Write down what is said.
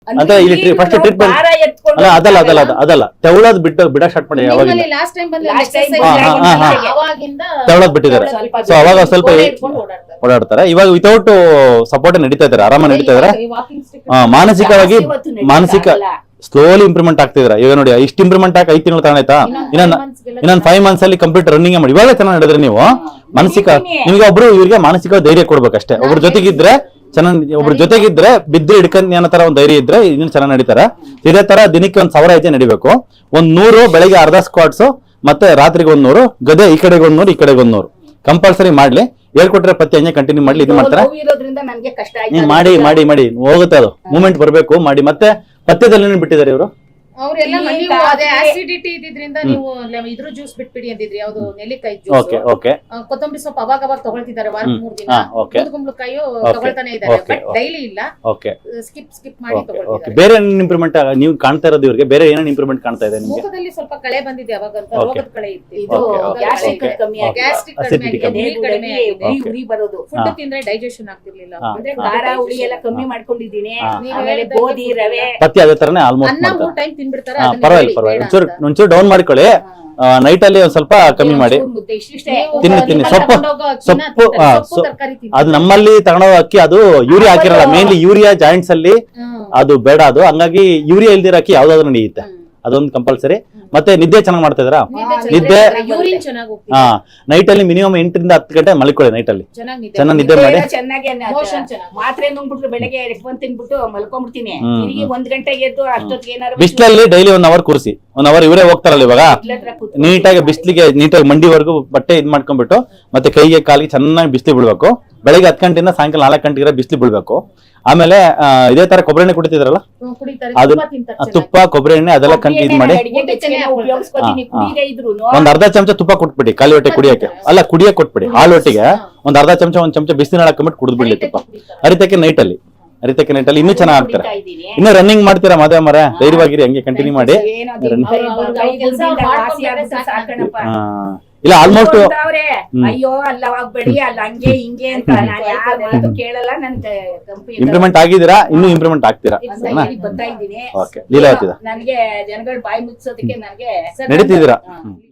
ಅಂತ ಇಲ್ಲಿ first treatment ಅಲ್ಲ ಅದಲ್ಲ ತೆವಳೋದ್ ಬಿಡ ಸ್ಟಾರ್ಟ್ ಮಾಡಿ ಯಾವಾಗ ತೆವಳೋದ್ ಬಿಟ್ಟಿದ್ದಾರೆ. ಸೊ ಅವಾಗ ಸ್ವಲ್ಪ ಓಡಾಡ್ತಾರೆ. ಇವಾಗ ವಿತೌಟ್ ಸಪೋರ್ಟ್ ನಡೀತಾ ಇದಾರೆ, ಆರಾಮ ನಡೀತಾ ಇದಾರೆ. ಮಾನಸಿಕವಾಗಿ ಸ್ಲೋಲಿ ಇಂಪ್ರೂವ್ಮೆಂಟ್ ಆಗ್ತಿದ್ರ. ಈಗ ನೋಡಿ ಇಷ್ಟು ಇಂಪ್ರೂವ್ಮೆಂಟ್ ಆಗಿ 5 ತಿಂಗಳು ತಗೊಂಡಾಯ್ತಾ, ಇನ್ನೊಂದ್ 5 months ಅಲ್ಲಿ ಕಂಪ್ಲೀಟ್ ರನ್ನಿಂಗ್ ಮಾಡಿ ಇವಾಗ ಚೆನ್ನಾಗಿ ನಡೆದ್ರೆ ನೀವು ಮಾನಸಿಕ ನಿಮ್ಗೆ ಇವ್ರಿಗೆ ಮಾನಸಿಕ ಧೈರ್ಯ ಕೊಡ್ಬೇಕಷ್ಟೇ. ಒಬ್ರ ಜೊತೆಗಿದ್ರೆ ಚೆನ್ನಾಗಿ, ಒಬ್ರ ಜೊತೆಗಿದ್ರೆ ಬಿದ್ದು ಹಿಡ್ಕೊಂಡ್ ಏನೋ ತರ ಒಂದ್ ಧೈರ್ಯ ಇದ್ರೆ ಇದನ್ನ ಚೆನ್ನಾಗಿ ನಡೀತಾರೆ. ಇದೇ ತರ ದಿನಕ್ಕೆ 1000 ಹೆಜ್ಜೆ ನಡಿಬೇಕು. 100 ಬೆಳಗ್ಗೆ ಅರ್ಧ ಸ್ಕ್ವಾಟ್ಸ್, ಮತ್ತೆ ರಾತ್ರಿಗೆ 100 ಗದೆ, ಈ ಕಡೆಗೆ 100 ಈ ಕಡೆಗೆ 100 ಕಂಪಲ್ಸರಿ ಮಾಡ್ಲಿ. ಹೇಳ್ಕೊಟ್ರೆ ಪ್ರತಿ ಹಂಗೆ ಕಂಟಿನ್ಯೂ ಮಾಡ್ಲಿ. ಇದು ಮಾಡ್ತಾರೆ ಮಾಡಿ ಮಾಡಿ ಮಾಡಿ ಹೋಗುತ್ತೆ, ಅದು ಮೂವ್ಮೆಂಟ್ ಬರ್ಬೇಕು ಮಾಡಿ. ಮತ್ತೆ ಪಥ್ಯದಲ್ಲಿ ಬಿಟ್ಟಿದ್ದಾರೆ ಇವರು. ಅವರೆಲ್ಲ ನೀವು ಅದೇ ಆಸಿಡಿಟಿ ಇದ್ರಿಂದ ನೀವು ಇದ್ರ ಜ್ಯೂಸ್ ಬಿಟ್ಬಿಡಿ ಅಂತಿದ್ರಿ, ಯಾವುದು ನೆಲ್ಲಿಕಾಯಿ ಜ್ಯೂಸ್, ಕೊತ್ತಂಬರಿ ಸೊಪ್ಪು ಅವಾಗ ತಗೊಳ್ತಿದ್ದಾರೆ. ವಾರಕ್ಕೆ 3 ದಿನ ಕುಂಬಳಕಾಯಿ ತಗೊಳ್ತಾನೆ ಇದ್ದಾರೆ, ಬಟ್ ಡೈಲಿ ಇಲ್ಲ, ಸ್ಕಿಪ್ ಮಾಡಿ ತಗೊಳ್ತಿದ್ದಾರೆ. ಬೇರೆ ಇಂಪ್ರೂವ್ಮೆಂಟ್ ನೀವು ಕಾಣ್ತಾ ಇರೋದು ಇವ್ರಿಗೆ ಬೇರೆ ಏನೇನು ಇಂಪ್ರೂವ್ಮೆಂಟ್ ಕಾಣ್ತಾ ಇದೆ ನಿಮಗೆ? ಮುಖದಲ್ಲಿ ಸ್ವಲ್ಪ ಕಳೆ ಬಂದಿದೆ, ಅವಾಗ ರೋಗದ ಕಳೆ ಇತ್ತು, ಇದು ಗ್ಯಾಸ್ಟ್ರಿಕ್ ಕಮ್ಮಿ ಆಗಿದೆ, ಉರಿ ಬರೋದು, ಫುಡ್ ತಿಂದ್ರೆ ಡೈಜೆಷನ್ ಆಗ್ತಿರ್ಲಿಲ್ಲ, ಅಂದ್ರೆ ಖಾರ ಹುಳಿ ಎಲ್ಲ ಕಮ್ಮಿ ಮಾಡ್ಕೊಂಡಿದ್ದೀನಿ. ಆಮೇಲೆ ಗೋಧಿ ರವೆ ಪಥ್ಯ ಅದೇ ತರನೇ ಆಲ್ಮೋಸ್ಟ್ ಪರವಾಗಿಲ್ಲ. ಒಂಚೂರು ಡೌನ್ ಮಾಡ್ಕೊಳ್ಳಿ. ನೈಟ್ ಅಲ್ಲಿ ಒಂದ್ ಸ್ವಲ್ಪ ಕಮ್ಮಿ ಮಾಡಿ ತಿನ್ನಿ. ಸೊಪ್ಪು ಅದು ನಮ್ಮಲ್ಲಿ ತಗೊಂಡೋಗ ಅಕ್ಕಿ, ಅದು ಯೂರಿಯಾ ಹಾಕಿರಲ್ಲ, ಮೇನ್ಲಿ ಯೂರಿಯಾ ಜಾಯಿಂಟ್ಸ್ ಅಲ್ಲಿ ಅದು ಬೇಡ. ಅದು ಹಂಗಾಗಿ ಯೂರಿಯಾ ಇಲ್ದಿರ ಅಕ್ಕಿ ಯಾವ್ದಾದ್ರು ನಡೆಯುತ್ತೆ, ಅದೊಂದು ಕಂಪಲ್ಸರಿ. ಮತ್ತೆ ನಿದ್ದೆ ಚೆನ್ನಾಗಿ ಮಾಡ್ತಾ ಇದ್ರಾ? ನಿದ್ದೆ ನೈಟ್ ಅಲ್ಲಿ ಮಿನಿಮಮ್ 8 ರಿಂದ 10 ಗಂಟೆ ಮಲ್ಕೊಳ್ಳಿ. ನೈಟ್ ಅಲ್ಲಿ ಚೆನ್ನಾಗಿ ನಿದ್ದೆ ಮಾಡಿ. ಮಾತ್ರೆ ನುಂಗ್ಬಿಟ್ರು ಬೆಳಗ್ಗೆ ತಿನ್ಬಿಟ್ಟು ಮಲ್ಕೊಂಡ್ಬಿಡ್ತೀನಿ. 1 ಗಂಟೆಗೆ ಎದ್ದು ಅಷ್ಟೊತ್ತಿಗೆ ಏನಾದ್ರು ಬಿಸಿಲಲ್ಲಿ ಡೈಲಿ 1 ಅವರ್ ಕೂರಿಸಿ. 1 ಅವರ್ ಇವರೇ ಹೋಗ್ತಾರಲ್ಲ ಇವಾಗ, ನೀಟಾಗಿ ಬಿಸಿಲಿಗೆ ನೀಟಾಗಿ ಮಂಡಿವರೆಗೂ ಬಟ್ಟೆ ಇದ್ ಮಾಡ್ಕೊಂಡ್ಬಿಟ್ಟು, ಮತ್ತೆ ಕೈಗೆ ಕಾಲಿಗೆ ಚೆನ್ನಾಗಿ ಬಿಸಿಲು ಬಿಡ್ಬೇಕು. ಬೆಳಗ್ಗೆ 10 ಗಂಟೆಯಿಂದ ಸಾಯಂಕಾಲ 4 ಗಂಟೆಗೆ ಬಿಸಿಲು ಬಿಡ್ಬೇಕು. ಆಮೇಲೆ ಇದೇ ತರ ಕೊಬ್ಬರಿ ಎಣ್ಣೆ ಕುಡಿತಿದ್ರಲ್ಲ, ಅದು ತುಪ್ಪ ಕೊಬ್ಬರಿ ಎಣ್ಣೆ ಅದೆಲ್ಲ ಇದ್ ಮಾಡಿ ಒಂದ್ ಅರ್ಧ ಚಮಚ ತುಪ್ಪ ಕೊಟ್ಬಿಡಿ ಖಾಲಿ ಹೊಟ್ಟೆ ಕುಡಿಯಕ್ಕೆ. ಅಲ್ಲ ಕುಡಿಯಕ್ಕೆ ಕೊಟ್ಬಿಡಿ, ಹಾಲು ಹೊಟ್ಟಿಗೆ ಒಂದ್ ಅರ್ಧ ಚಮಚ 1 ಚಮಚ ಬಿಸಿಲು ಹಾಕೊಂಡ್ಬಿಟ್ಟು ಕುಡಿದ್ಬಿಡ್ಲಿ ತುಪ್ಪ. ಅರಿತಕ್ಕೆ ನೈಟ್ ಅಲ್ಲಿ ಇನ್ನೂ ಚೆನ್ನಾಗ್ ಆಗ್ತಾರೆ. ಇನ್ನು ರನ್ನಿಂಗ್ ಮಾಡ್ತೀರಾ ಮದುವೆ ಮರ, ಧೈರ್ಯವಾಗಿರಿ, ಹಂಗೆ ಕಂಟಿನ್ಯೂ ಮಾಡಿ. ಇಲ್ಲ ಆಲ್ಮೋಸ್ಟ್ ಅಯ್ಯೋ ಅಲ್ಲವಾಗ್ಬೇಡಿ ಅಲ್ಲ ಹಂಗೆ ಹಿಂಗೆ ಅಂತ ನಾನು ಕೇಳಲ್ಲ. ನನ್ ಇಂಪ್ರೂವ್ಮೆಂಟ್ ಆಗಿದ್ದೀರಾ, ಇನ್ನೂ ಇಂಪ್ರೂವ್ಮೆಂಟ್ ಆಗ್ತೀರಾ. ಬರ್ತಾ ಇದ್ದೀನಿ. ಲೀಲಾವತಿ ನನಗೆ ಜನಗಳು ಬಾಯಿ ಮುಚ್ಚೋದಕ್ಕೆ ನನಗೆ ನಡೀತಿದ್ದೀರಾ.